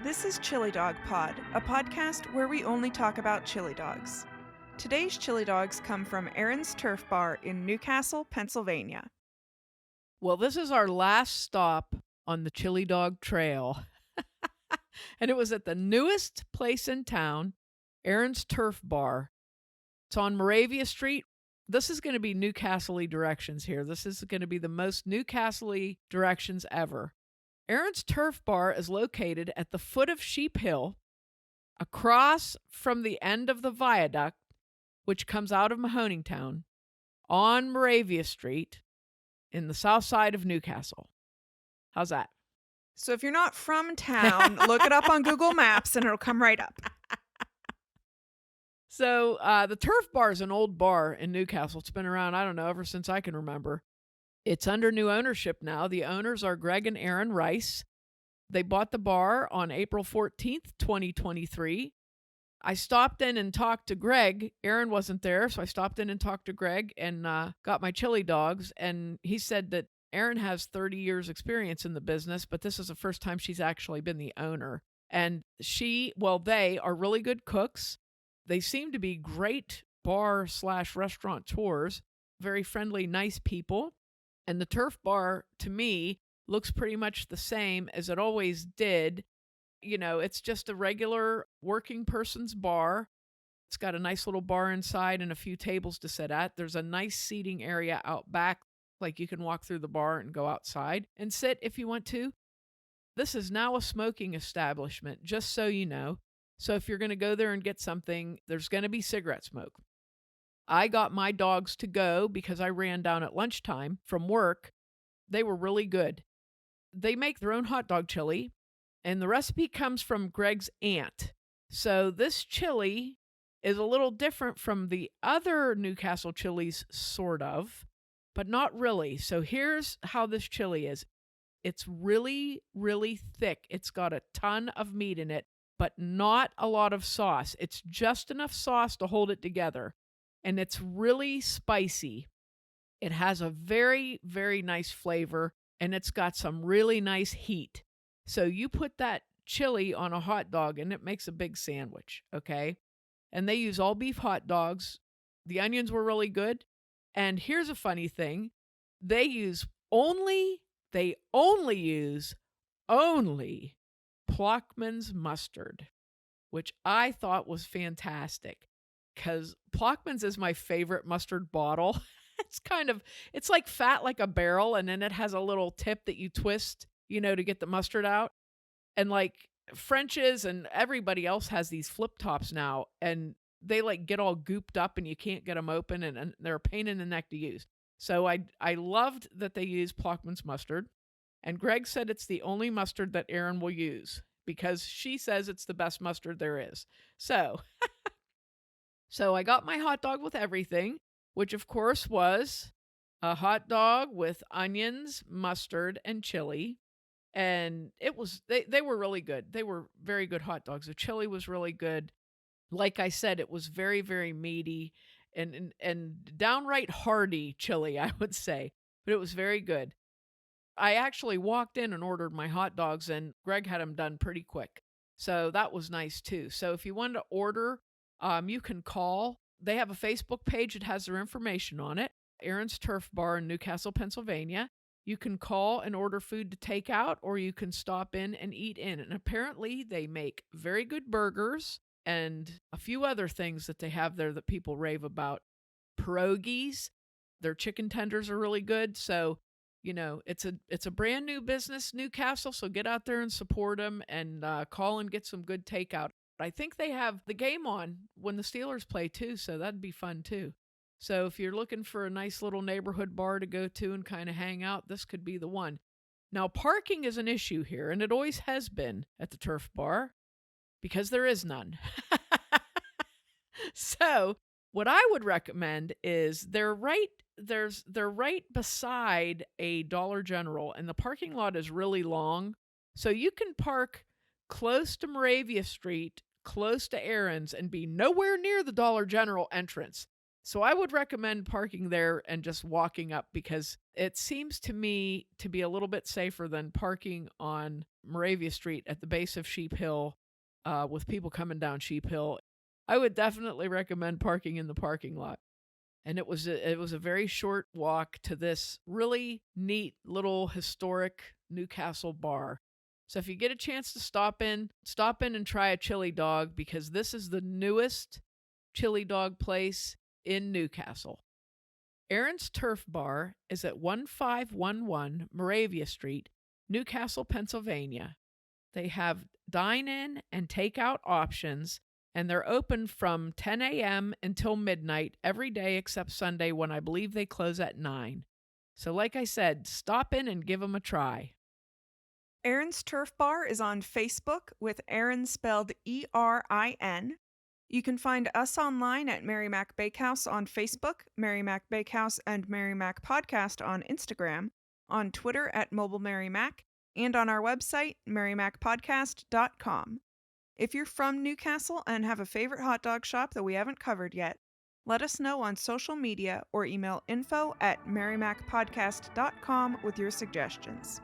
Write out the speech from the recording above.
This is Chili Dog Pod, a podcast where we only talk about chili dogs. Today's chili dogs come from Erin's Turf Bar in Newcastle, Pennsylvania. Well, this is our last stop on the Chili Dog Trail. And it was at the newest place in town, Erin's Turf Bar. It's on Moravia Street. This is going to be Newcastle-y directions here. This is going to be the most Newcastle-y directions ever. Erin's Turf Bar is located at the foot of Sheep Hill, across from the end of the viaduct, which comes out of Mahoningtown, on Moravia Street in the south side of Newcastle. How's that? So if you're not from town, look it up on Google Maps and it'll come right up. So the Turf Bar is an old bar in Newcastle. It's been around, I don't know, ever since I can remember. It's under new ownership now. The owners are Greg and Erin Rice. They bought the bar on April 14th, 2023. I stopped in and talked to Greg. Erin wasn't there, so I stopped in and talked to Greg and got my chili dogs. And he said that Erin has 30 years experience in the business, but this is the first time she's actually been the owner. And they are really good cooks. They seem to be great bar/restaurateurs, very friendly, nice people. And the Turf Bar, to me, looks pretty much the same as it always did. You know, it's just a regular working person's bar. It's got a nice little bar inside and a few tables to sit at. There's a nice seating area out back, like you can walk through the bar and go outside and sit if you want to. This is now a smoking establishment, just so you know. So if you're going to go there and get something, there's going to be cigarette smoke. I got my dogs to go because I ran down at lunchtime from work. They were really good. They make their own hot dog chili, and the recipe comes from Greg's aunt. So this chili is a little different from the other Newcastle chilies, sort of, but not really. So here's how this chili is. It's really, really thick. It's got a ton of meat in it, but not a lot of sauce. It's just enough sauce to hold it together. And it's really spicy. It has a very, very nice flavor, and it's got some really nice heat. So you put that chili on a hot dog, and it makes a big sandwich, okay? And they use all beef hot dogs. The onions were really good. And here's a funny thing. They only use Plockman's mustard, which I thought was fantastic. Because Plockman's is my favorite mustard bottle. It's like fat like a barrel, and then it has a little tip that you twist, to get the mustard out. And like French's and everybody else has these flip tops now, and they like get all gooped up and you can't get them open, and they're a pain in the neck to use. So I loved that they use Plockman's mustard. And Greg said it's the only mustard that Erin will use because she says it's the best mustard there is. So I got my hot dog with everything, which of course was a hot dog with onions, mustard, and chili. And they were really good. They were very good hot dogs. The chili was really good. Like I said, it was very, very meaty and downright hearty chili, I would say. But it was very good. I actually walked in and ordered my hot dogs, and Greg had them done pretty quick. So that was nice too. So if you wanted to order, you can call. They have a Facebook page that has their information on it. Erin's Turf Bar in Newcastle, Pennsylvania. You can call and order food to take out, or you can stop in and eat in. And apparently they make very good burgers and a few other things that they have there that people rave about. Pierogies. Their chicken tenders are really good. So, it's a brand new business, Newcastle. So get out there and support them and call and get some good takeout. I think they have the game on when the Steelers play too, so that'd be fun too. So if you're looking for a nice little neighborhood bar to go to and kind of hang out, this could be the one. Now, parking is an issue here, and it always has been at the Turf Bar because there is none. So what I would recommend is they're right beside a Dollar General, and the parking lot is really long. So you can park close to Moravia Street, close to Erin's, and be nowhere near the Dollar General entrance. So I would recommend parking there and just walking up because it seems to me to be a little bit safer than parking on Moravia Street at the base of Sheep Hill with people coming down Sheep Hill. I would definitely recommend parking in the parking lot. And it was a very short walk to this really neat little historic Newcastle bar. So if you get a chance to stop in and try a chili dog because this is the newest chili dog place in Newcastle. Erin's Turf Bar is at 1511 Moravia Street, Newcastle, Pennsylvania. They have dine-in and take-out options, and they're open from 10 a.m. until midnight every day except Sunday when I believe they close at 9. So like I said, stop in and give them a try. Erin's Turf Bar is on Facebook with Erin spelled Erin. You can find us online at Mary Mac Bakehouse on Facebook, Mary Mac Bakehouse and Mary Mac Podcast on Instagram, on Twitter at Mobile Mary Mac, and on our website, marymacpodcast.com. If you're from Newcastle and have a favorite hot dog shop that we haven't covered yet, let us know on social media or email info@marymacpodcast.com with your suggestions.